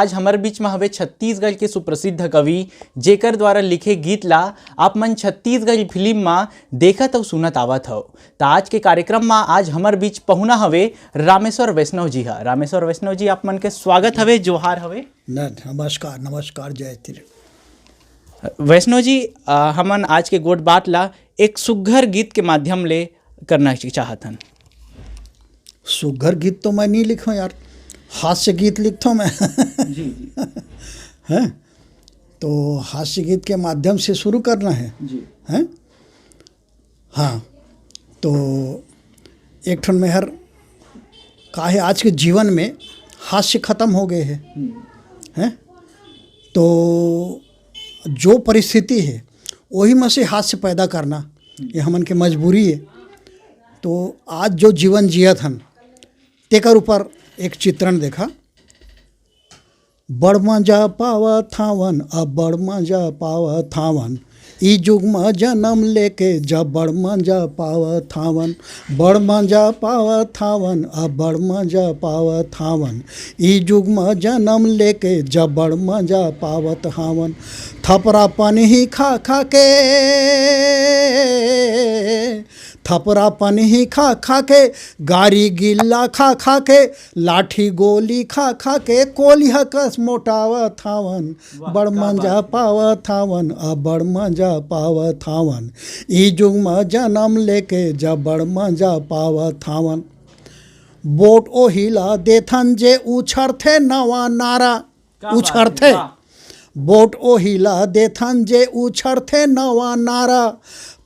आज हमारे बीच में हवे छत्तीसगढ़ के सुप्रसिद्ध कवि जेकर द्वारा लिखे गीत ला आप मन छत्तीसगढ़ फिल्म में देखत और सुनत आवत हो। तो आज के कार्यक्रम में आज हमारे बीच पहुना हवे रामेश्वर वैष्णव जी हा। रामेश्वर वैष्णव जी आप मन के स्वागत हवे, जोहार हवे। नमस्कार नमस्कार, जय श्री वैष्णव जी, हमन आज के गोट बात ला एक सुघ्घर गीत के माध्यम ले करना चाहत हन। सुघ्घर गीत तो मैं नहीं लिखूं यार, हास्य गीत लिखता हूँ मैं। जी जी हैं, तो हास्य गीत के माध्यम से शुरू करना है जी। हैं। हाँ, तो एक ठन मेहर का है, आज के जीवन में हास्य खत्म हो गए हैं। तो जो परिस्थिति है वही में से हास्य पैदा करना ये हमन के मजबूरी है। तो आज जो जीवन जियत हन तेकर ऊपर एक चित्रण देखा। बड़ मजा पावा थावन, अब बड़ मजा पावा थावन, ई जुग में जन्म लेके जब बड़ मजा पावा थावन। बड़ मजा पावा थावन, अब बड़ मजा पावा थावन, ई जुग में जन्म लेके जब बड़ मजा पावत हावन। थपरा पानी ही खा खा के, थपरा पानी ही खा खा के, गारी गिल्ला खा खा के, लाठी गोली खा खा के, कोली हकस मोटावा थावन। बड़ मजा पावा थावन, अब बड़ मजा पावा थावन, ई जुग में जन्म लेके जब बड़ मजा पावा थावन। बोट ओ हिला देथन जे उछरथे नवा नारा, उछरथे बोट ओ हिला देथन जे उछरथे नवा नारा।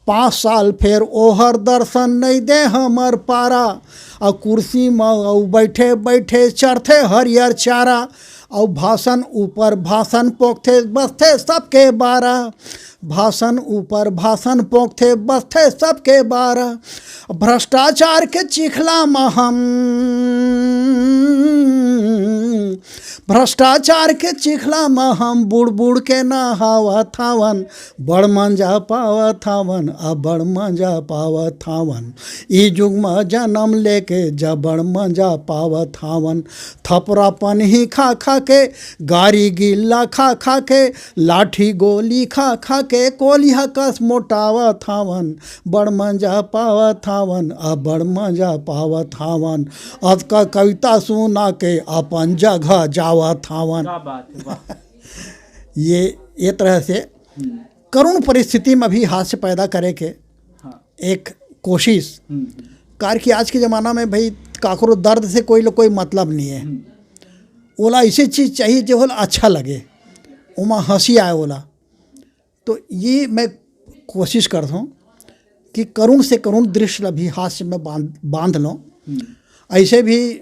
5 साल फेर ओहर दर्शन नहीं दे हमर पारा, और कुर्सी में बैठे बैठे चढ़थे हरियर चारा, और भाषण ऊपर भाषण पोखथे बसथे सबके बारा। भाषण ऊपर भाषण पोखथे बसथे सबके बारा। भ्रष्टाचार के चिखला में हम, भ्रष्टाचार के चिखला में हम बुड़ बुड़ के नहावा थावन। बड़ मजा पावा थावन, अब बड़ मजा पावा थावन, ई जुग में जन्म लेके जब बड़ मजा पावा थावन। थपरा पन ही खा खा के, गारी गिल्ला खा खा के, लाठी गोली खा खा के, कोली हकस मोटावा थावन। बड़ मजा पावा थावन, अब बड़ मजा पावा थावन, अब का कविता सुना के अपन जगह जावा थावन। क्या बात है, वाह। ये तरह से करुण परिस्थिति में भी हास्य पैदा करे के एक कोशिश कार की। आज के ज़माना में भाई काकरो दर्द से कोई मतलब नहीं है। ओला ऐसी चीज़ चाहिए जो होला अच्छा लगे, उमा हंसी आए ओला। तो ये मैं कोशिश करता हूँ कि करुण से करुण दृश्य भी हास्य में बांध लो। ऐसे भी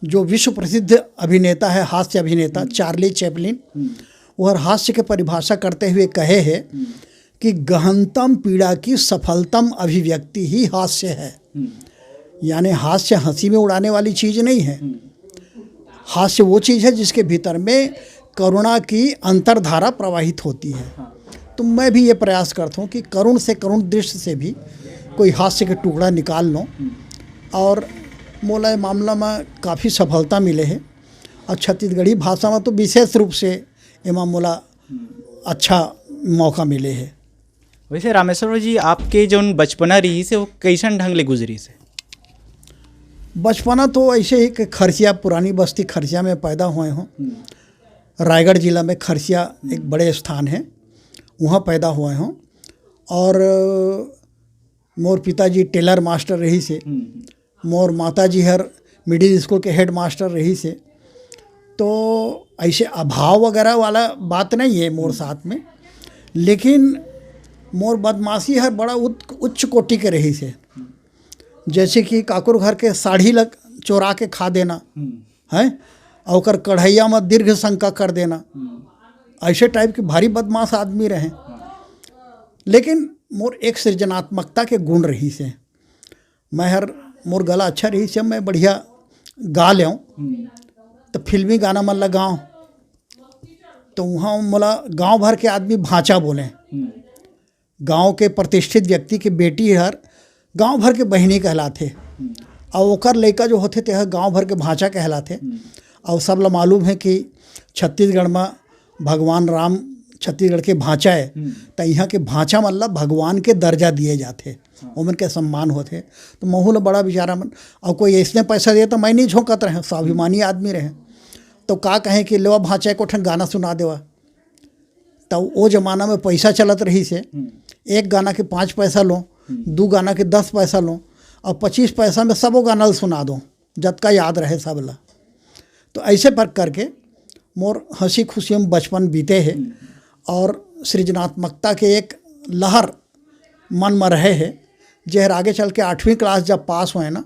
जो विश्व प्रसिद्ध अभिनेता है, हास्य अभिनेता चार्ली चैपलिन, वह हास्य के परिभाषा करते हुए कहे है कि गहनतम पीड़ा की सफलतम अभिव्यक्ति ही हास्य है। यानी हास्य हंसी में उड़ाने वाली चीज़ नहीं है। हास्य वो चीज़ है जिसके भीतर में करुणा की अंतर्धारा प्रवाहित होती है। तो मैं भी ये प्रयास करता हूँ कि करुण से करुण दृश्य से भी कोई हास्य के टुकड़ा निकाल लो, और मोला मामला में काफ़ी सफलता मिले है। और छत्तीसगढ़ी भाषा में तो विशेष रूप से एमा मोला अच्छा मौका मिले है। वैसे रामेश्वर जी, आपके जो बचपना रही से वो कैसन ढंग ले गुजरी से? बचपना तो ऐसे ही कि खरसिया, पुरानी बस्ती खरसिया में पैदा हुए हों। रायगढ़ जिला में खरसिया एक बड़े स्थान है, वहाँ पैदा हुए हों। और मोर पिताजी टेलर मास्टर रही से, मोर माताजी हर मिडिल स्कूल के हेड मास्टर रही से। तो ऐसे अभाव वगैरह वाला बात नहीं है मोर साथ में, लेकिन मोर बदमाशी हर बड़ा उच्च कोटि के रही से। जैसे कि काकुर घर के साड़ी लग चोरा के खा देना है, और ओकर कढ़ैया में दीर्घ शंका कर देना, ऐसे टाइप के भारी बदमाश आदमी रहे। लेकिन मोर एक सृजनात्मकता के गुण रही से। मैं हर मोर गला अच्छा रही से, मैं बढ़िया गा लेऊँ, तो फिल्मी गाना मन लगाऊँ तो वहाँ मोला गांव भर के आदमी भांचा बोलें। गांव के प्रतिष्ठित व्यक्ति के बेटी हर गांव भर के बहिनी कहलाते, और ओकर लड़का जो होते ते गांव भर के भांचा कहलाते। और सब ला मालूम है कि छत्तीसगढ़ में भगवान राम छत्तीसगढ़ के भांचा है, तो यहाँ के भांचा मतलब भगवान के दर्जा दिए जाते, उमन के सम्मान होते। तो महू ल बड़ा बेचारा मन, और कोई ऐसने पैसा दिए तो मैं नहीं झोंकत रहे, स्वाभिमानी आदमी रहे। तो का कहें कि लेवा भांचा को ठन गाना सुना देवा। तो वो जमाना में पैसा चलत रही से, एक गाना के 5 पैसा लो, 2 गाना के 10 पैसा लो, और 25 पैसा में सबो गाना सुना दो, जब का याद रहे सब ला। तो ऐसे पर करके मोर हंसी खुशी में बचपन बीते है, और सृजनात्मकता के एक लहर मन में रहे है, जहर आगे चल के 8वीं क्लास जब पास हुए ना,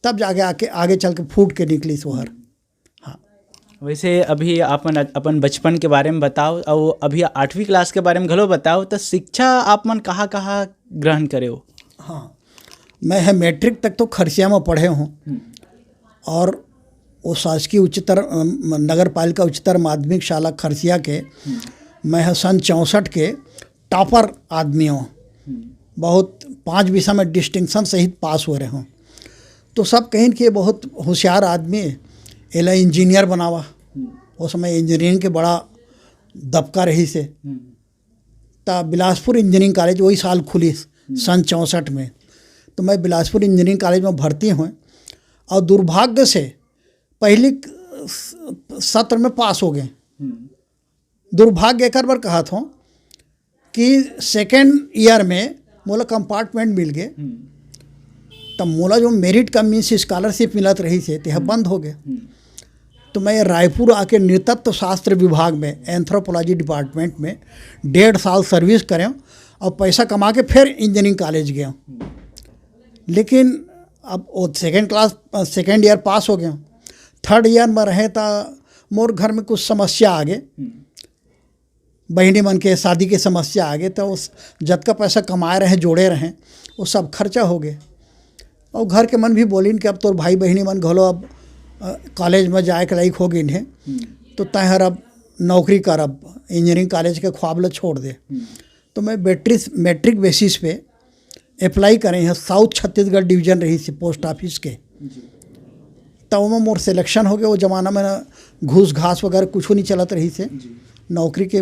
तब जाके आगे चल के फूट के निकली सोहर। हाँ, वैसे अभी अपन बचपन के बारे में बताओ, और अभी 8वीं क्लास के बारे में घलो बताओ। तो शिक्षा आप मन कहाँ कहाँ ग्रहण करे हो? हाँ, मैं है मैट्रिक तक तो खरसिया में पढ़े हूँ, और वो शासकीय उच्चतर नगर पालिका उच्चतर माध्यमिक शाला खरसिया के मैं है सन 64 के टॉपर आदमी हूँ। बहुत 5 विषय में डिस्टिंक्शन सहित पास हो रहे हूँ। तो सब कहें कि ये बहुत होशियार आदमी है, एला इंजीनियर बनावा। उस समय इंजीनियरिंग के बड़ा दबका रही से। तब बिलासपुर इंजीनियरिंग कॉलेज वही साल खुली सन 64 में। तो मैं बिलासपुर इंजीनियरिंग कॉलेज में भर्ती हुए, और दुर्भाग्य से पहली सत्र में पास हो गए। दुर्भाग्य एक बार कहा था कि सेकेंड ईयर में मोला कंपार्टमेंट मिल गए, तब मोला जो मेरिट का मीन्स स्कॉलरशिप मिलत रही से तेह बंद हो गए। तो मैं रायपुर आके नृतत्व शास्त्र विभाग में एंथ्रोपोलॉजी डिपार्टमेंट में 1.5 साल सर्विस करें, और पैसा कमा के फिर इंजीनियरिंग कॉलेज गया। लेकिन अब वो सेकेंड ईयर पास हो गया, थर्ड ईयर में रहे तो मोर घर में कुछ समस्या आ गए, बहनी मन के शादी की समस्या आ गए। तो उस जत का पैसा कमाए रहे जोड़े रहे वो सब खर्चा हो गए। और घर के मन भी बोलिन कि अब तो भाई बहनी मन घलो अब कॉलेज में जाए के लायक हो गई है, तो तहर अब नौकरी कर, अब इंजीनियरिंग कॉलेज के ख्वाब ला छोड़ दे। तो मैं मैट्रिक बेसिस पे अप्लाई करें हैं साउथ छत्तीसगढ़ डिवीजन रही से पोस्ट ऑफिस के। तब में मोर सिलेक्शन हो गया। वो ज़माना में ना घूस घास वगैरह कुछ नहीं चलत रही से, नौकरी के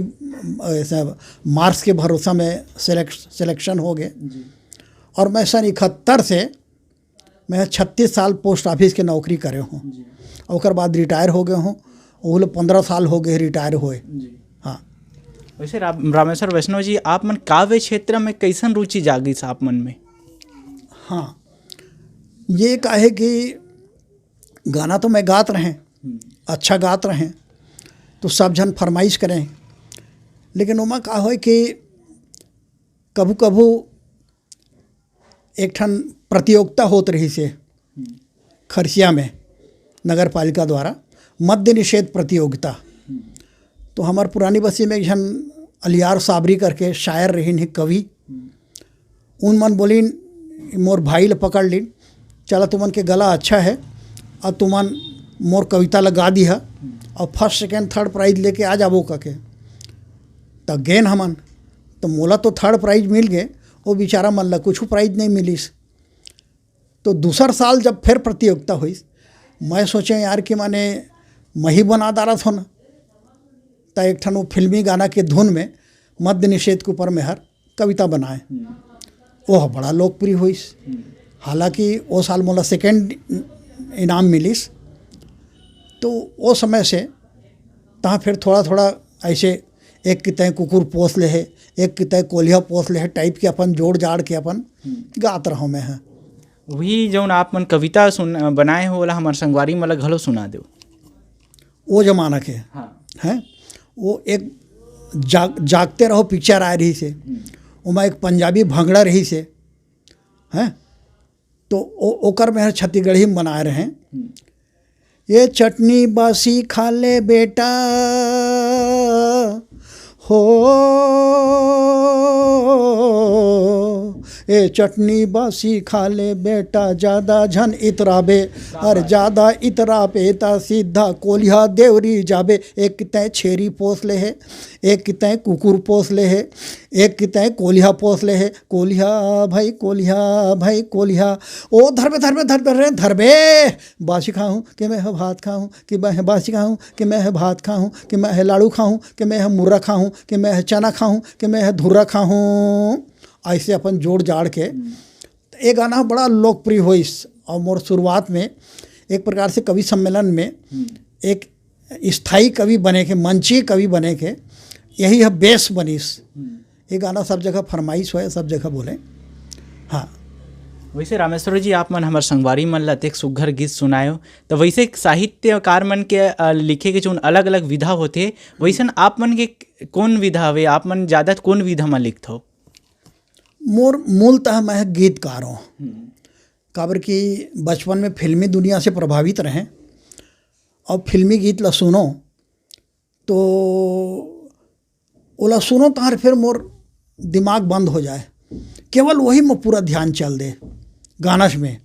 ऐसा मार्क्स के भरोसा में सिलेक्शन हो गए। और मैं सन 71 से मैं 36 साल पोस्ट ऑफिस के नौकरी करे हूँ, और उसके बाद रिटायर हो गए हूँ। वो लोग 15 साल हो गए रिटायर हुए। हाँ, वैसे रामेश्वर वैष्णव जी, आप मन काव्य क्षेत्र में कैसन रुचि जागी आप मन में? हाँ, ये कहे कि गाना तो मैं गात रहे, अच्छा गात रहे, तो सब जन फरमाइश करें। लेकिन उमा का हो कि कभू कभू एक ठन प्रतियोगिता होत रही से खरसिया में नगर पालिका द्वारा मद्य निषेध प्रतियोगिता। तो हमार पुरानी बस्ती में एक जन अलियार साबरी करके शायर रहीन है, कवि। उन मन बोलिन मोर भाई ल पकड़ लिन, चला तुमन के गला अच्छा है और तुमन मोर कविता लगा दी है, और फर्स्ट सेकेंड थर्ड प्राइज लेके आ जाबो कके। तब गेन हमन तो मोला तो थर्ड प्राइज मिल गए, वो बेचारा मन ला कुछ प्राइज नहीं मिलिस। तो दूसर साल जब फिर प्रतियोगिता हुई, मैं सोचे यार कि माने मही बना डाला था ना। तो एक ठन वो फिल्मी गाना के धुन में मद्य निषेध के ऊपर में हर कविता बनाए, वह बड़ा लोकप्रिय हुई। हालांकि वो साल मोला सेकेंड इनाम मिलिस। तो वो समय से तहाँ फिर थोड़ा थोड़ा ऐसे एक की तय कुकुर पोस ले है, एक की तय कोलिया पोस ले है टाइप के अपन जोड़ जाड़ के अपन गात रहा मैं है। वही जौन आप मन कविता बनाए हो वाला हमारे संगवारी मला घलो सुना दो। वो जमाना के हाँ, हैं वो एक जागते रहो पिक्चर आ रही से, उमा एक पंजाबी भंगड़ा रही से हैं। तो ओकर में छत्तीसगढ़ी में बनाए रहे, ये चटनी बासी खा ले बेटा हो, ए चटनी बासी खा ले बेटा ज़्यादा झन इतराबे, अरे ज़्यादा इतराबे ता सीधा कोलिया देवरी जाबे। एक कितने छेरी पोस ले है, एक कितने कुकुर पोस ले है, एक कितने कोलिया पोस ले है। कोलिया भाई कोलिया, ओ धरबे बासी खाऊं कि मैं भात खाऊं, कि मैं बासी खाऊं कि मैं भात खाऊं, कि मैं लाड़ू खाऊं, कि मैं मुर्रा खाऊं, कि मैं चना खाऊं, कि मैं धुर्रा खाऊं। ऐसे अपन जोड़ जाड़ के ये गाना बड़ा लोकप्रिय हुई। और मोर शुरुआत में एक प्रकार से कवि सम्मेलन में एक स्थायी कवि बने के, मंचीय कवि बने के, यही है बेस बनीस। ये गाना सब जगह फरमाइश हुए, सब जगह बोले। हाँ, वैसे रामेश्वर जी आप मन हमार संगवारी मन ला एक सुघर गीत सुनायो, तो वैसे साहित्यकार मन के लिखे के जो अलग अलग विधा होते, वैसन आप मन के कौन विधा हवे, आप मन ज़्यादा कौन विधा में लिखत हो? मोर मूलतः मैं गीतकार हूँ। काबर कि बचपन में फिल्मी दुनिया से प्रभावित रहें और फिल्मी गीत ला सुनो तो ओला सुनो तार फिर मोर दिमाग बंद हो जाए, केवल वही में पूरा ध्यान चल दे। गाना में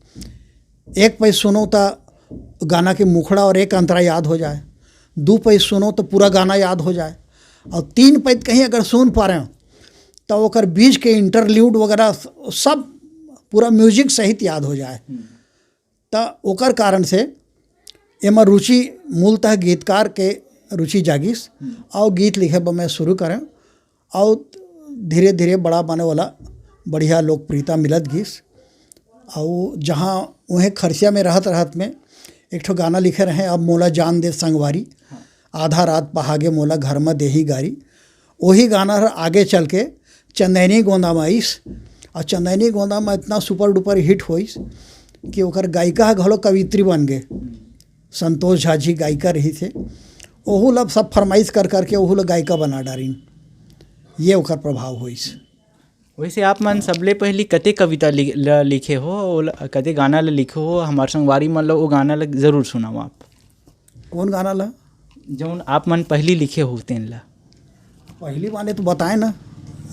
एक पैस सुनो तो गाना के मुखड़ा और एक अंतरा याद हो जाए, दो पैस सुनो तो पूरा गाना याद हो जाए, और तीन पैस कहीं अगर सुन पा रहे हो तो ओकर बीच के इंटरल्यूड वगैरह सब पूरा म्यूजिक सहित याद हो जाए। तो ओकर कारण से एमा रुचि मूलतः गीतकार के रुचि जागिस और गीत लिखे पर मैं शुरू करें, और धीरे धीरे बड़ा बने वाला बढ़िया लोकप्रियता मिलत गीस। और जहाँ वहीं खरसिया में रहत में एक ठो गाना लिखे रहे, अब मोला जान दे संगवारी, आधा रात पहागे मोला घर में देही गारी। वही गाना आगे चल के चंदैनी गोंदा में आइस, और चंदैनी गोंदा में इतना सुपर डुपर हिट होइस कि ओकर गायिका घलो कवित्री बन गए। संतोष झा जी गायिका रही थे, ओहू लब सब फरमाइश कर करके ओहू ला गायिका बना डारिन। ये ओकर प्रभाव होइस। वैसे आप मन सबले पहली कते कविता लिखे हो, कते गाना ला लिखे हो, हमार संगवारी मन ला वो गाना ला जरूर सुनाओ आप। कौन गाना ला? जौन आप मन पहली लिखे हो तेन ला। पहली माने तो बताए ना,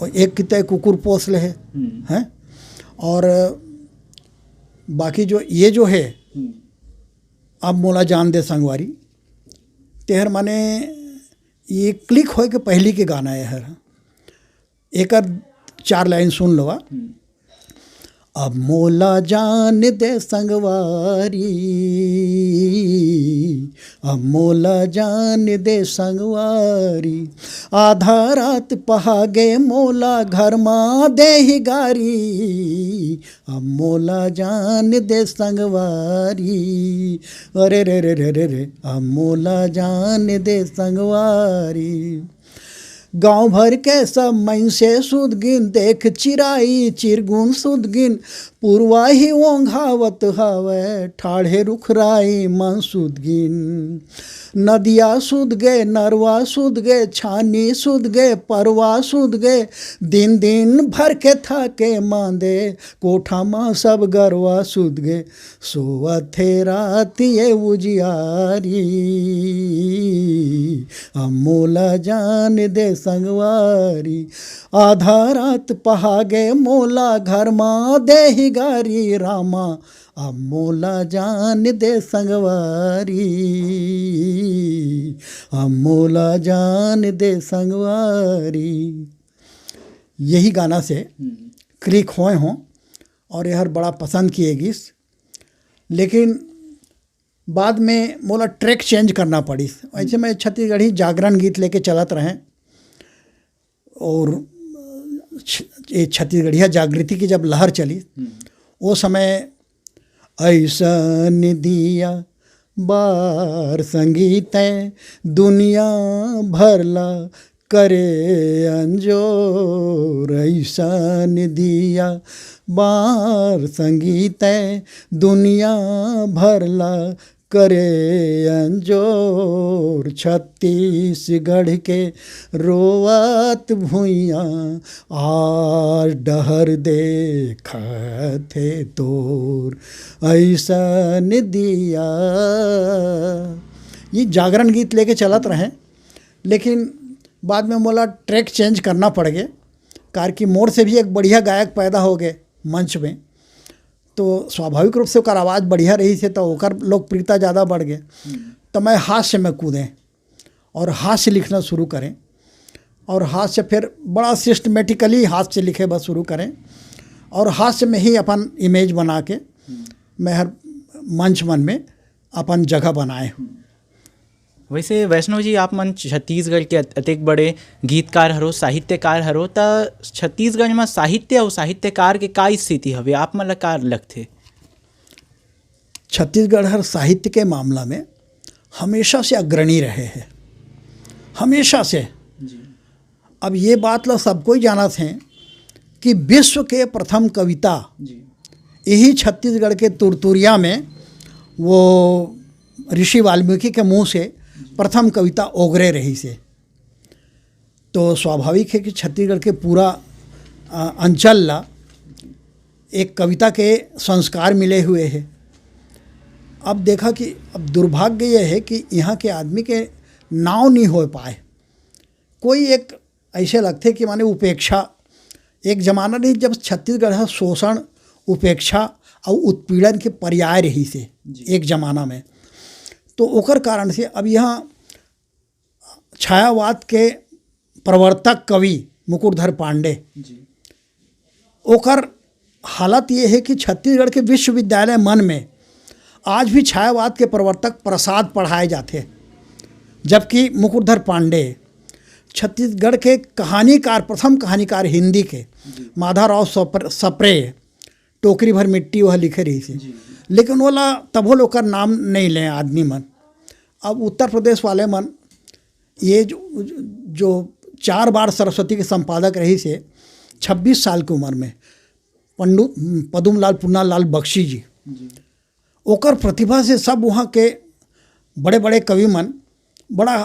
एक कितने कुकुर पोस ले हैं, और बाकी जो ये जो है अब मोला जान दे संगवारी, तेहर माने ये क्लिक हो के पहली के गाना है। एक 4 लाइन सुन लो। अब मोला जान दे संगवारी, अब मोला जान दे संगवारी, आधा रात पहागे मोला घर माँ देही गारी, अब मोला जान दे संगवारी, अरे रे रे रे रे रे, अब मोला जान दे संगवारी। गाँव भर के सब मन से सुदगिन, देख चिराई चिरगुन सुदगिन, पूर्वा ही ओंघावत हवे, ठाढ़े रुखराई मन सुदगिन। नदिया सुध गए, नरवा सुध गए, छानी सुध गए, परवा सुध गए, दिन दिन भर के थाके मांदे, कोठा माँ सब गरवा सुध गए, सोवथे रातिये उजियारी, मोला जान दे संगवारी, आधा रात पहागे मोला घर माँ देही गारी, रामा अब मोला जान दे संगवारी, अब मोला जान दे संगवारी। यही गाना से क्लिक हुए हों और यह बड़ा पसंद किएगी, लेकिन बाद में मोला ट्रैक चेंज करना पड़ी। ऐसे मैं छत्तीसगढ़ी जागरण गीत लेके चलत रहें, और ये छत्तीसगढ़िया जागृति की जब लहर चली वो समय ऐसन दिया बार संगीत दुनिया भरला करे अंजोर, ऐसन दिया बार संगीत दुनिया भरला करे अंजोर, छत्तीसगढ़ के रोवत भुइया आज डहर देखथे तोर, ऐसन दिया। ये जागरण गीत लेके चलत रहे, लेकिन बाद में मोला ट्रैक चेंज करना पड़ गया, कार की मोर से भी एक बढ़िया गायक पैदा हो गए मंच में, तो स्वाभाविक रूप से ओकर आवाज़ बढ़िया रही से तो ओकर लोकप्रियता ज़्यादा बढ़ गए। तो मैं हास्य में कूदें और हास्य लिखना शुरू करें, और हास्य फिर बड़ा सिस्टमेटिकली हास्य लिखे बस शुरू करें, और हास्य में ही अपन इमेज बना के मैं हर मंच मन में अपन जगह बनाए हूँ। वैसे वैष्णव जी, आप मन छत्तीसगढ़ के अतेक बड़े गीतकार हरो, साहित्यकार हरो, त छत्तीसगढ़ में साहित्य और साहित्यकार के का स्थिति हवे, आप मन ला का लगथे? छत्तीसगढ़ हर साहित्य के मामला में हमेशा से अग्रणी रहे हैं, हमेशा से। अब ये बात ला सबको ही जाना थे कि विश्व के प्रथम कविता यही छत्तीसगढ़ के तुरतुरिया में वो ऋषि वाल्मीकि के मुंह से प्रथम कविता ओगरे रही से। तो स्वाभाविक है कि छत्तीसगढ़ के पूरा अंचल ला एक कविता के संस्कार मिले हुए हैं। अब देखा कि अब दुर्भाग्य यह है कि यहाँ के आदमी के नाव नहीं हो पाए। कोई एक ऐसे लगते कि माने उपेक्षा, एक जमाना नहीं जब छत्तीसगढ़ शोषण, उपेक्षा और उत्पीड़न के पर्याय रही से एक जमाना में। तो ओकर कारण से अब यहाँ छायावाद के प्रवर्तक कवि मुकुटधर पांडे, ओकर हालत ये है कि छत्तीसगढ़ के विश्वविद्यालय मन में आज भी छायावाद के प्रवर्तक प्रसाद पढ़ाए जाते, जबकि मुकुटधर पांडे छत्तीसगढ़ के कहानीकार, प्रथम कहानीकार हिंदी के, माधवराव सप्रे, टोकरी भर मिट्टी वह लिखे रही थी, लेकिन वो तब वो लोग नाम नहीं लें आदमी मन। अब उत्तर प्रदेश वाले मन ये जो 4 बार सरस्वती के संपादक रही से 26 साल की उम्र में पदुमलाल पुन्नालाल बख्शी जी, ओकर प्रतिभा से सब वहाँ के बड़े बड़े कवि मन बड़ा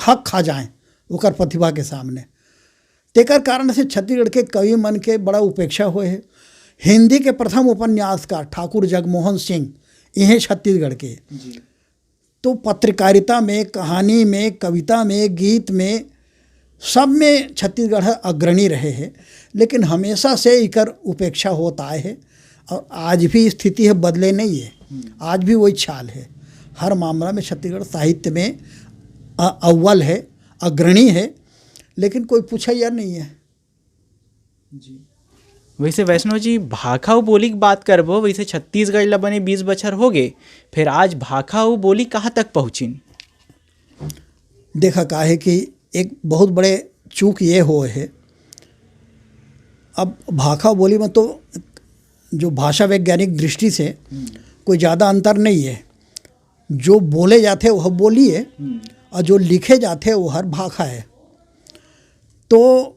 हक खा जाएं ओकर प्रतिभा के सामने। तेकर कारण से छत्तीसगढ़ के कवि मन के बड़ा उपेक्षा हुए है। हिंदी के प्रथम उपन्यासकार ठाकुर जगमोहन सिंह इन्हें छत्तीसगढ़ के, तो पत्रकारिता में, कहानी में, कविता में, गीत में, सब में छत्तीसगढ़ अग्रणी रहे हैं। लेकिन हमेशा से इकर उपेक्षा होता आए है, और आज भी स्थिति है, बदले नहीं है, आज भी वही चाल है। हर मामला में छत्तीसगढ़ साहित्य में अव्वल है, अग्रणी है, लेकिन कोई पूछा यार नहीं है जी। वैसे वैष्णव जी, भाखा और बोली की बात करबो, वैसे छत्तीसगढ़ ला बने 20 बछर हो गए, फिर आज भाखा और बोली कहाँ तक पहुँचिन? देखा का है कि एक बहुत बड़े चूक ये हो है। अब भाखा बोली में तो जो भाषा वैज्ञानिक दृष्टि से कोई ज़्यादा अंतर नहीं है। जो बोले जाते वह बोली है, और जो लिखे जाते वो हर भाखा है। तो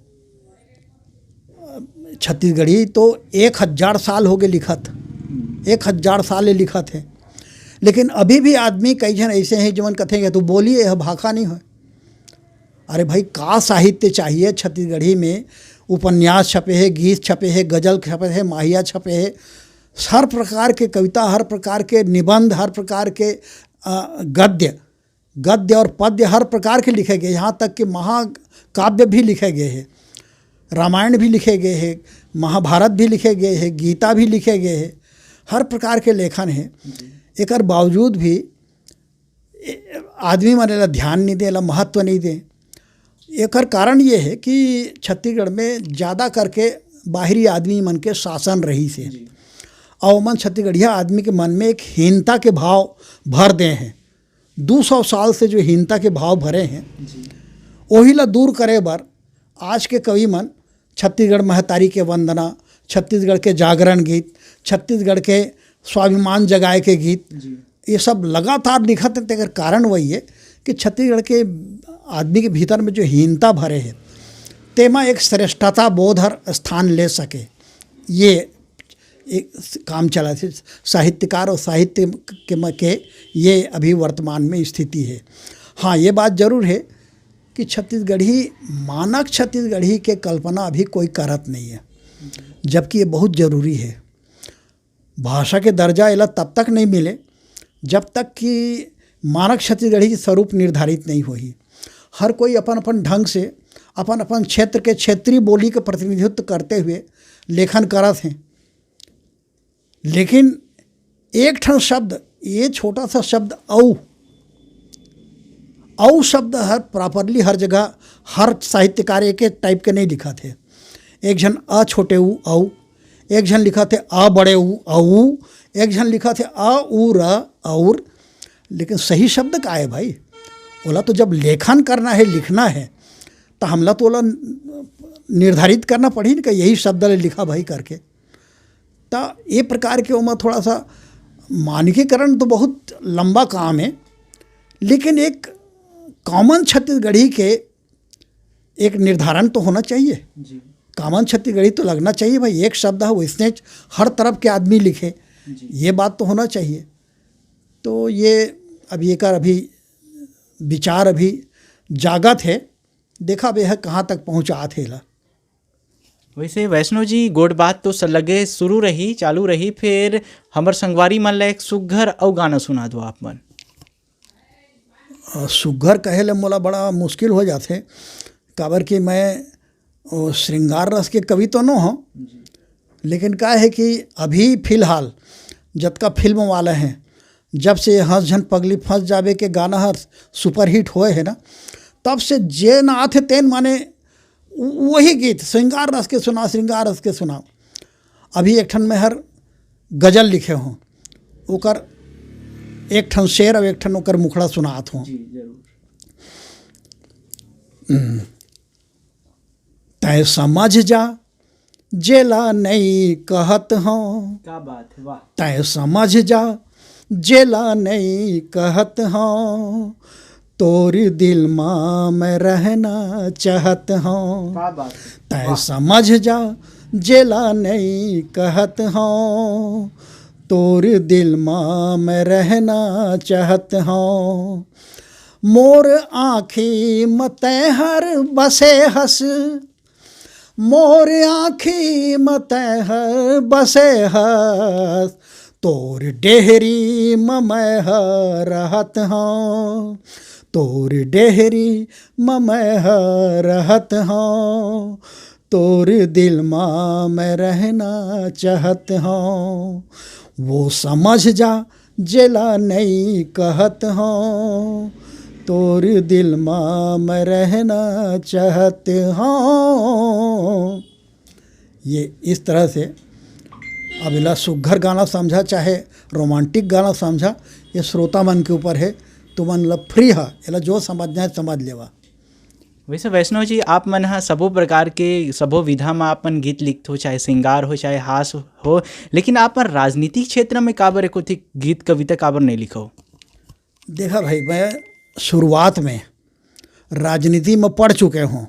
छत्तीसगढ़ी तो 1000 साल हो गए लिखत, 1000 साल ले लिखत है। लेकिन अभी भी आदमी कई जन ऐसे हैं जो मन कहते हैं कि तू बोली यह भाखा नहीं है। अरे भाई, का साहित्य चाहिए छत्तीसगढ़ी में? उपन्यास छपे हैं, गीत छपे हैं, गज़ल छपे हैं, माहिया छपे हैं, हर प्रकार के कविता, हर प्रकार के निबंध, हर प्रकार के गद्य और पद्य हर प्रकार के लिखे गए। यहाँ तक कि महाकाव्य भी लिखे गए हैं, रामायण भी लिखे गए हैं, महाभारत भी लिखे गए हैं, गीता भी लिखे गए हैं, हर प्रकार के लेखन है। एक बावजूद भी आदमी मने ध्यान नहीं दे, महत्व नहीं दे। एक कारण ये है कि छत्तीसगढ़ में ज़्यादा करके बाहरी आदमी मन के शासन रही से, और मन छत्तीसगढ़िया आदमी के मन में एक हीनता के भाव भर दे हैं। 200 साल से जो हीनता के भाव भरे हैं, वही ला दूर करे बर आज के कवि मन छत्तीसगढ़ महतारी के वंदना, छत्तीसगढ़ के जागरण गीत, छत्तीसगढ़ के स्वाभिमान जगाए के गीत, ये सब लगातार लिखत है। तेकर कारण वही है कि छत्तीसगढ़ के आदमी के भीतर में जो हीनता भरे है, तेमा एक श्रेष्ठता बोध हर स्थान ले सके, ये एक काम चला है साहित्यकार और साहित्य के ये अभी वर्तमान में स्थिति है। हाँ, ये बात जरूर है कि छत्तीसगढ़ी, मानक छत्तीसगढ़ी के कल्पना अभी कोई करत नहीं है, जबकि ये बहुत ज़रूरी है। भाषा के दर्जा इला तब तक नहीं मिले जब तक कि मानक छत्तीसगढ़ी की स्वरूप निर्धारित नहीं हुई। हर कोई अपन अपन ढंग से अपन अपन क्षेत्र के क्षेत्रीय बोली का प्रतिनिधित्व करते हुए लेखन करत हैं, लेकिन एक ठन शब्द, ये छोटा सा शब्द औ शब्द हर प्रॉपरली हर जगह हर साहित्यकार एक टाइप के नहीं लिखा थे। एक जन अ छोटे ऊ औ, एक जन लिखा थे अ बड़े ऊ औ, एक जन लिखा थे अ ऊ र और। लेकिन सही शब्द का है भाई, ओला तो जब लेखन करना है, लिखना है, तो हमला तो ओला निर्धारित करना पड़ी ना कि यही शब्द लिखा भाई करके। तो ये प्रकार के ओमा थोड़ा सा मानकीकरण तो बहुत लंबा काम है, लेकिन एक कॉमन छत्तीसगढ़ी के एक निर्धारण तो होना चाहिए जी। कॉमन छत्तीसगढ़ी तो लगना चाहिए भाई, एक शब्द है वो इसने हर तरफ के आदमी लिखे, ये बात तो होना चाहिए। तो ये अभी विचार अभी जागत है, देखा बे है कहाँ तक पहुँचा थे ला। वैसे वैष्णव जी गोड बात तो लगे शुरू रही, चालू रही, फिर हमर संगवारी मन ला एक सुघ्घर अउ गाना सुना दो आप मन। सुघ्घर कहे ले मोला बड़ा मुश्किल हो जाते, काबर कि मैं श्रृंगार रस के कवि तो न हो, लेकिन क्या है कि अभी फिलहाल जतका फिल्म वाले हैं, जब से हंस झन पगली फंस जावे के गाना हर सुपरहिट होए है ना, तब से जे ना आथे तेन माने वही गीत श्रृंगार रस के सुना, श्रृंगार रस के सुना। अभी एक ठन में हर गजल लिखे हों, ओकर एक ठन शेर और एक ठन ओकर मुखड़ा सुनात हों। तय समझ जा जेला नहीं कहत हूँ, क्या बात है, वाह। तय समझ जा जेला नहीं कहत हूँ, तोरी दिल माँ मैं रहना चाहत हूँ। क्या बात है, तय समझ जा जेला नहीं कहत हूँ, तोरी दिल माँ मैं रहना चाहत हूँ। मोर आँखी मते हर बसे हस, मोर आँखी मते हर बसे हस, तोर डेहरी मैं रहत हूँ, तोर डेहरी मैं रहत हूँ, तोर दिल माँ मैं रहना चाहत हूँ। वो समझ जा जेला नहीं कहत हूँ, तोर दिल माँ मैं रहना चाहत हूँ। ये इस तरह से अब इला सुघ्घर गाना समझा चाहे रोमांटिक गाना समझा, ये श्रोता मन के ऊपर है, तो मन ला फ्री है, इला जो समझना है समझ लेवा। वैसे वैष्णव जी आप मन हा सबो प्रकार के सबो विधा में आप मन गीत लिखत हो, चाहे श्रृंगार हो चाहे हास हो, लेकिन आप मन राजनीतिक क्षेत्र में काबर एको थी गीत कविता काबर नहीं लिखो? देखा भाई, मैं शुरुआत में राजनीति में पढ़ चुके हूँ।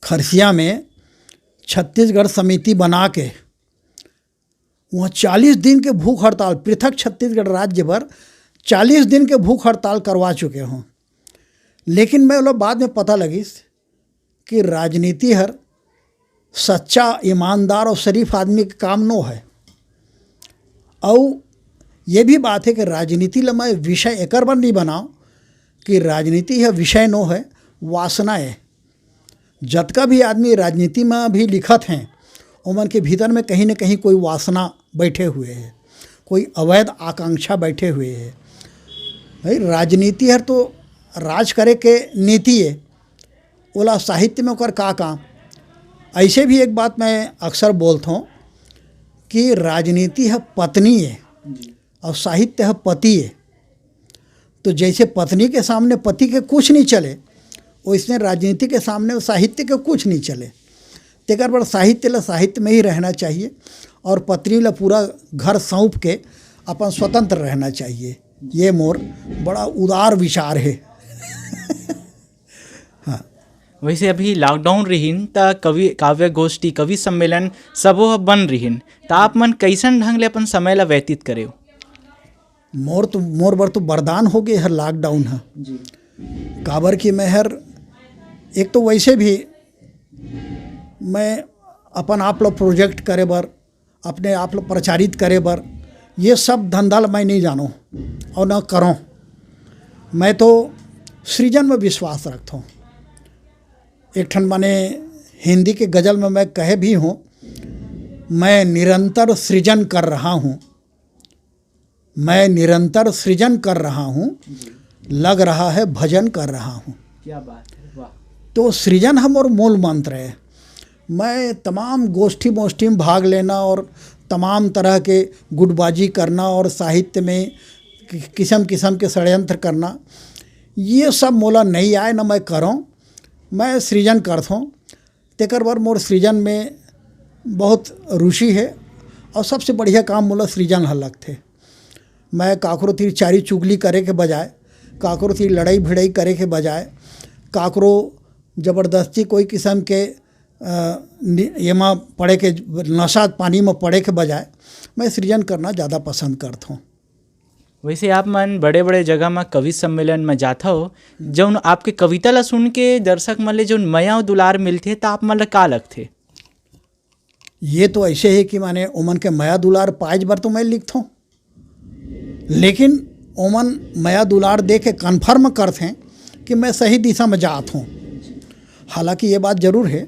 खरसिया में छत्तीसगढ़ समिति बना के वहाँ 40 दिन के भूख हड़ताल, पृथक छत्तीसगढ़ राज्य भर 40 दिन के भूख हड़ताल करवा चुके हूँ। लेकिन मैं लोग बाद में पता लगिस कि राजनीति हर सच्चा ईमानदार और शरीफ आदमी का काम नो है। और ये भी बात है कि राजनीति ला मैं विषय एकर बर नहीं बनाओ कि राजनीति है विषय नो है, वासना है। जतका भी आदमी राजनीति में भी लिखत हैं, उमन के भीतर में कहीं न कहीं कोई वासना बैठे हुए है, कोई अवैध आकांक्षा बैठे हुए है। भाई राजनीति है तो राज करे के नीति है, ओला साहित्य में ओकर का काम। ऐसे भी एक बात मैं अक्सर बोलता हूँ कि राजनीति है पत्नी है और साहित्य है पति है। तो जैसे पत्नी के सामने पति के कुछ नहीं चले, वैसे राजनीति के सामने साहित्य के कुछ नहीं चले। तेकर पर साहित्य ला साहित्य में ही रहना चाहिए और पत्नी ला पूरा घर सौंप के अपन स्वतंत्र रहना चाहिए। ये मोर बड़ा उदार विचार है। हाँ। वैसे अभी लॉकडाउन रहीन त कवि काव्य गोष्ठी कवि सम्मेलन सबो बन रहीन, त आप मन कैसन ढंग ले अपन समय ला व्यतीत करे हो? मोर बर तो वरदान हो गए हर लॉकडाउन है जी। काबर कि मैं हर एक तो वैसे भी मैं अपन आप लोग प्रोजेक्ट करे बर, अपने आप लोग प्रचारित करे बर, ये सब धंधा मैं नहीं जानो और न करूँ। मैं तो सृजन में विश्वास रखता हूँ। एक ठन माने हिंदी के गज़ल में मैं कहे भी हूँ, मैं निरंतर सृजन कर रहा हूँ, मैं निरंतर सृजन कर रहा हूँ, लग रहा है भजन कर रहा हूँ। क्या बात है, वाह। तो सृजन हम और मूल मंत्र है। मैं तमाम गोष्ठी मोष्ठी में भाग लेना और तमाम तरह के गुटबाजी करना और साहित्य में किस्म किस्म के षड्यंत्र करना, ये सब मोला नहीं आए, न मैं करूँ। मैं सृजन करता हूँ, तेकर बर मोर सृजन में बहुत रुचि है और सबसे बढ़िया काम मोला सृजन हल लगथे। मैं काकरो थी चारी चुगली करे के बजाय, काकरो थी लड़ाई भिड़ाई करे के बजाय, काकरो ज़बरदस्ती कोई किस्म के एमा पड़े के नशा पानी में पड़े के बजाय मैं सृजन करना ज़्यादा पसंद करता हूँ। वैसे आप मन बड़े बड़े जगह में कवि सम्मेलन में जाता हो, जौन आपके कविता ला सुन के दर्शक मन ले जौन माया और दुलार मिलथे तो आप मन ला का लगथे? ये तो ऐसे है कि माने ओमन के माया दुलार पाँच बार तो मैं लिखता हूँ, लेकिन ओमन माया दुलार दे के कन्फर्म करते हैं कि मैं सही दिशा में जात हूँ। हालांकि ये बात ज़रूर है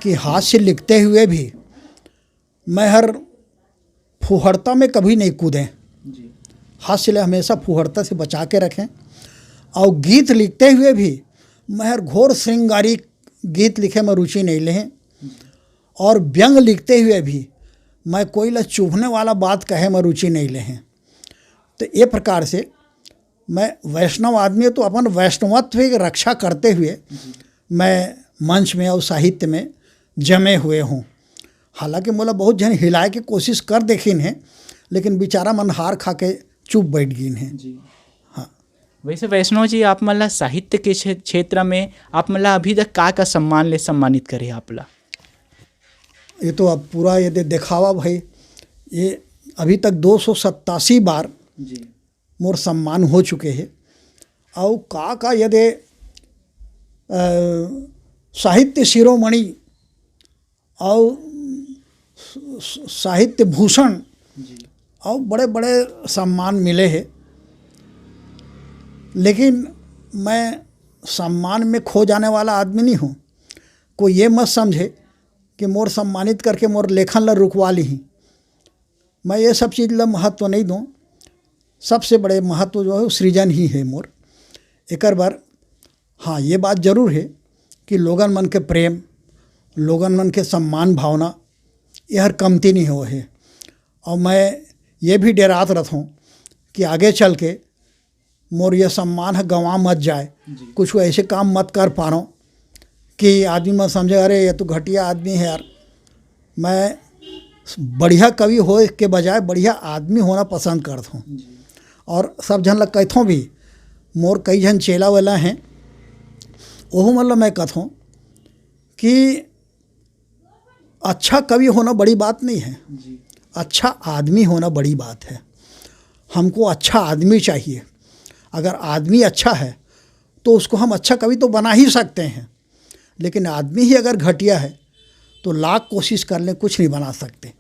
कि हाथ से लिखते हुए भी मैं हर फुहड़ता में कभी नहीं कूदें, हाथ से हमेशा फुहड़ता से बचा के रखें। और गीत लिखते हुए भी मैं हर घोर श्रृंगारी गीत लिखे में रुचि नहीं लें, और व्यंग लिखते हुए भी मैं कोई ला चुभने वाला बात कहे में रुचि नहीं लें। तो ये प्रकार से मैं वैष्णव आदमी तो अपन वैष्णवत्व की रक्षा करते हुए मैं मंच में और साहित्य में जमे हुए हूँ। हालांकि मोला बहुत जन हिलाए की कोशिश कर देखिन है, लेकिन बेचारा मन हार खा के चुप बैठ गई है। हाँ, वैसे वैष्णव जी, आप मन ला साहित्य के क्षेत्र में आप मन ला अभी तक का सम्मान ले सम्मानित करे आप ला? ये तो अब पूरा ये दिखावा भाई, ये अभी तक 287 बार मोर सम्मान हो चुके हैं। और का यदि साहित्य शिरोमणि और साहित्य भूषण और बड़े बड़े सम्मान मिले हैं, लेकिन मैं सम्मान में खो जाने वाला आदमी नहीं हूँ। कोई ये मत समझे कि मोर सम्मानित करके मोर लेखन ला रुकवा ली। मैं ये सब चीज़ ला महत्व नहीं दूँ। सबसे बड़े महत्व जो है सृजन ही है मोर। एक बार हाँ, ये बात ज़रूर है कि लोगन मन के प्रेम, लोगन मन के सम्मान भावना ये हर कमती नहीं हो है। और मैं ये भी डरात रहता हूँ कि आगे चल के मोर ये सम्मान है गंवा मत जाए, कुछ ऐसे काम मत कर पा रहा हूँ कि आदमी मत समझे अरे ये तो घटिया आदमी है यार। मैं बढ़िया कवि हो के बजाय बढ़िया आदमी होना पसंद करता हूँ। और सब जन लग कहता हूँ भी, मोर कई जन चेला वाला हैं, वह मतलब मैं कहता हूँ कि अच्छा कवि होना बड़ी बात नहीं है, अच्छा आदमी होना बड़ी बात है। हमको अच्छा आदमी चाहिए। अगर आदमी अच्छा है तो उसको हम अच्छा कवि तो बना ही सकते हैं, लेकिन आदमी ही अगर घटिया है तो लाख कोशिश कर लें कुछ नहीं बना सकते।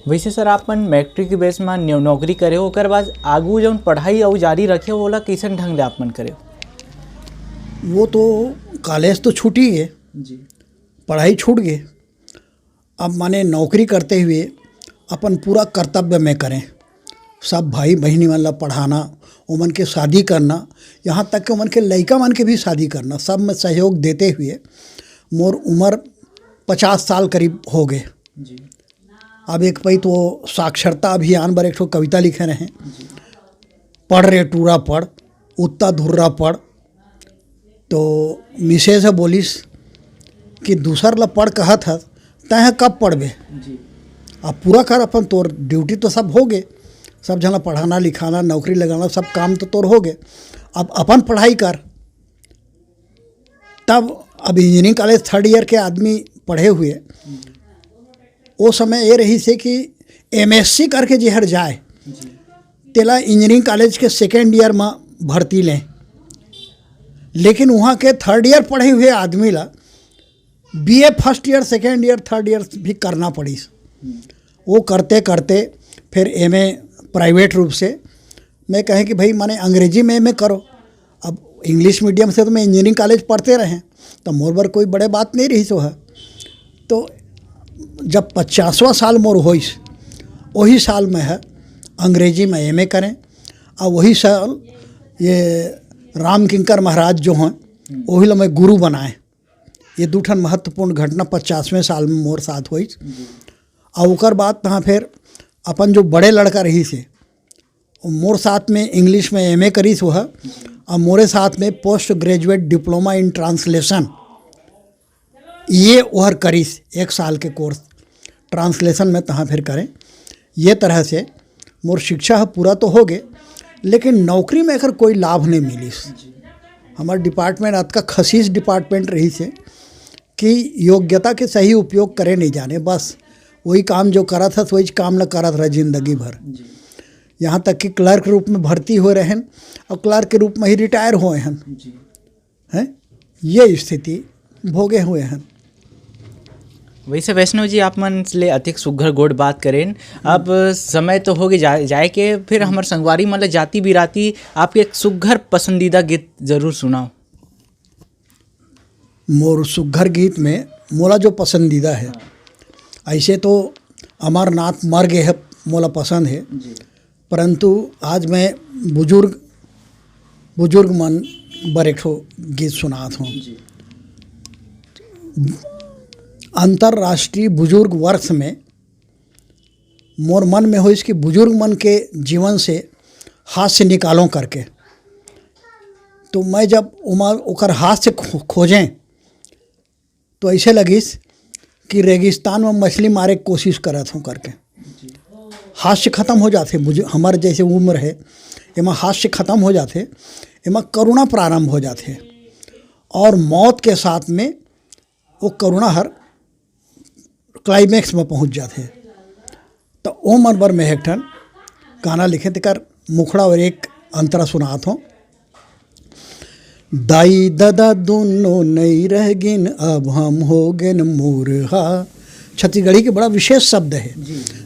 वैसे सर, आप मन मैट्रिक बेस में नौकरी करे, ओकर बाद आगू जौन पढ़ाई और जारी रखे ओला कैसन ढंग ले आप मन करे? वो तो कॉलेज तो छूट ही गए, पढ़ाई छूट गए। अब माने नौकरी करते हुए अपन पूरा कर्तव्य में करें, सब भाई बहनी मन ला पढ़ाना, उमन के शादी करना, यहाँ तक कि उमन के लड़का मन के भी शादी करना, सब में सहयोग देते हुए मोर उम्र 50 साल करीब हो गए। अब एक पई तो साक्षरता अभियान पर एक ठो कविता लिखे रहे, पढ़ रे टूरा पढ़, उत्ता धुर्रा पढ़। तो मिसेज है बोलिस कि दूसर ला पढ़ कहत है तय कब पढ़बे, अब पूरा कर अपन, तोर ड्यूटी तो सब हो गए, सब जना पढ़ाना लिखाना नौकरी लगाना सब काम तो तोर हो गए, अब अपन पढ़ाई कर। तब अब इंजीनियरिंग कॉलेज 3rd ईयर के आदमी पढ़े हुए, वो समय ये रही से कि MSc करके जहर जाए तेला इंजीनियरिंग कॉलेज के 2nd ईयर में भर्ती लें, लेकिन वहाँ के 3rd ईयर पढ़े हुए आदमी ला BA 1st year 2nd year 3rd year भी करना पड़ी। वो करते करते फिर MA प्राइवेट रूप से, मैं कहें कि भाई माने अंग्रेजी में MA करो। अब इंग्लिश मीडियम से तो मैं इंजीनियरिंग कॉलेज पढ़ते रहे, तो मोर बर कोई बड़े बात नहीं रही सो है। तो जब 50वां साल मोर होइस वही साल में है अंग्रेजी में एमए करें और वही साल ये राम किंकर महाराज जो हैं वही ला मैं गुरु बनाए। ये दूठन महत्वपूर्ण घटना 50वें साल में मोर साथ हुई। और ओकर बाद तहाँ फिर अपन जो बड़े लड़का रही से मोर साथ में इंग्लिश में एमए करीस वह और मोरे साथ में post graduate diploma in translation ये वह करीस 1 साल के कोर्स ट्रांसलेशन में तहाँ फिर करें। ये तरह से मोर शिक्षा पूरा तो हो गए लेकिन नौकरी में अगर कोई लाभ नहीं मिलीस। हमारे डिपार्टमेंट आज का खसीस डिपार्टमेंट रही से कि योग्यता के सही उपयोग करे नहीं जाने, बस वही काम जो करा था वही काम न करा था जिंदगी भर। यहाँ तक कि क्लर्क के रूप में भर्ती हो रहे हैं और क्लर्क के रूप में ही रिटायर हुए हैं। ये स्थिति भोगे हुए हैं। वैसे वैष्णव जी आप मन ले अधिक सुघर गोड़ बात करें। अब समय तो हो गए जाए के, फिर हमार संगवारी मतलब जाति बिराती आपके एक सुघर पसंदीदा गीत जरूर सुनाओ। मोर सुघर गीत में मोला जो पसंदीदा है, ऐसे तो अमरनाथ मर गए है मोला पसंद है, परंतु आज मैं बुजुर्ग मन बर एक ठो गीत सुनात हूँ। अंतर्राष्ट्रीय बुजुर्ग वर्ष में मोर मन में हो इसकी बुजुर्ग मन के जीवन से हास्य निकालों करके, तो मैं जब ओकर हास्य खोजें तो ऐसे लगिस कि रेगिस्तान में मछली मारे की कोशिश करत हूँ करके। हास्य ख़त्म हो जाते, हमारे जैसे उम्र है एमा हास्य ख़त्म हो जाते, एमा करुणा प्रारंभ हो जाते और मौत के साथ में वो करुणा हर क्लाइमैक्स में पहुंच जाते। तो ओ मनबर में एक ठन गाना लिखे तेकर मुखड़ा और एक अंतरा सुनात हूँ। दाई दादा दोनों नहीं रह गिन अब हम हो गेन मूर्हा। छत्तीसगढ़ी के बड़ा विशेष शब्द है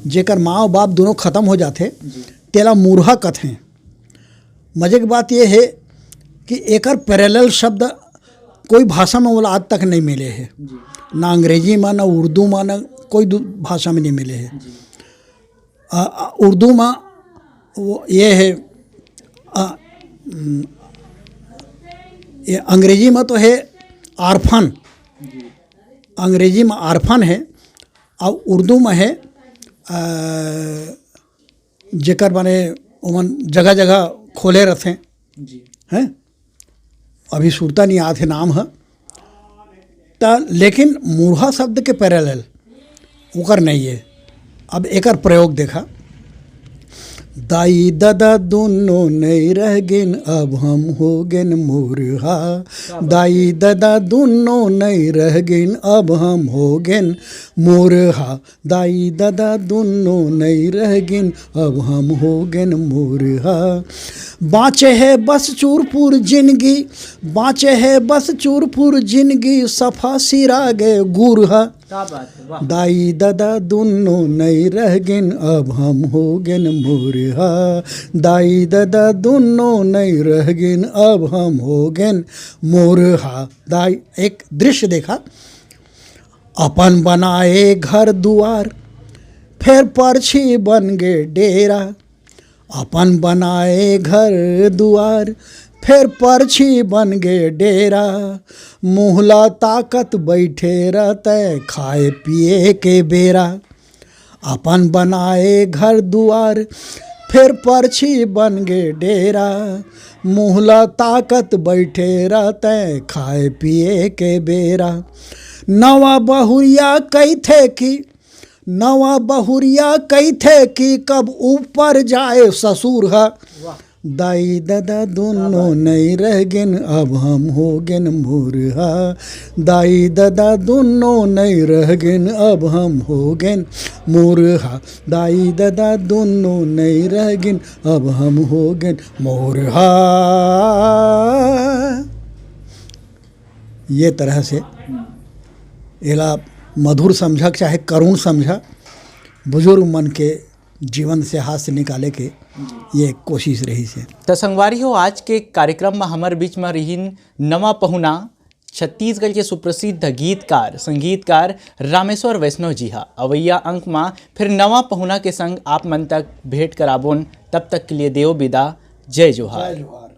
जेकर माँ और बाप दोनों खत्म हो जाते तेला मूर्हा कथें। मजे की बात यह है कि एकर पैरेलल शब्द कोई भाषा में बोला आज तक नहीं मिले हैं, ना अंग्रेजी में ना उर्दू में ना कोई भाषा में नहीं मिले हैं। उर्दू में वो ये है, ये अंग्रेजी में तो है आरफन, अंग्रेजी में आरफन है और उर्दू में है जेकर माने उमन जगह जगह खोले रहते हैं, अभी सुरता नहीं आते नाम है तो, लेकिन मूर्हा शब्द के पैरेलल ओकर नहीं है। अब एकर प्रयोग देखा। दाई दादा दोनों नहीं रह गिन अब हम हो गेन मूर्हा। दाई दादा दोनों नहीं रह गिन अब हम हो गेन मूर्हा। दाई दादा दोनों नहीं रह गिन अब हम हो गेन मूर्हा। बाँचे है बस चूरपुर जिंदगी, बाँचे है बस चूरपुर जिंदगी सफा सिरा गे गुरहा। दाई दादा दोनों नहीं रह गिन अब हम हो गेन मूर्हा। दाई दादा दोनों नहीं रह गिन अब हम हो गेन मूर्हा। दाई एक दृश्य देखा। अपन बनाए घर दुआर फिर परछी बन गे डेरा। अपन बनाए घर दुआर फिर परछी बन गे डेरा। मुहला ताकत बैठे रहते खाए पिए के बेरा। अपन बनाए घर दुआर फिर परछी बन गे डेरा। मुहला ताकत बैठे रहते खाए पिए के बेरा। नवा बहुरिया कही थे कि नवा बहुरिया कही थे कि कब ऊपर जाए ससुर है। दाई दादा दोनों नहीं रह गिन अब हम हो गेन मूर्हा। दाई दादा दोनों नहीं रह गिन अब हम हो गेन मूर्हा। दाई दादा दोनों नहीं रह गिन अब हम हो गेन मूर्हा। ये तरह से एला मधुर समझा चाहे करुण समझा, बुजुर्ग मन के जीवन से हास्य निकाले के ये कोशिश रही से। तो संगवारी हो आज के कार्यक्रम में हमारे बीच में रहीन नवा पहुना छत्तीसगढ़ के सुप्रसिद्ध गीतकार संगीतकार रामेश्वर वैष्णव जी हा अवैया अंक में फिर नवा पहुना के संग आप मन तक भेंट कराबोन। तब तक के लिए देव विदा। जय जोहार।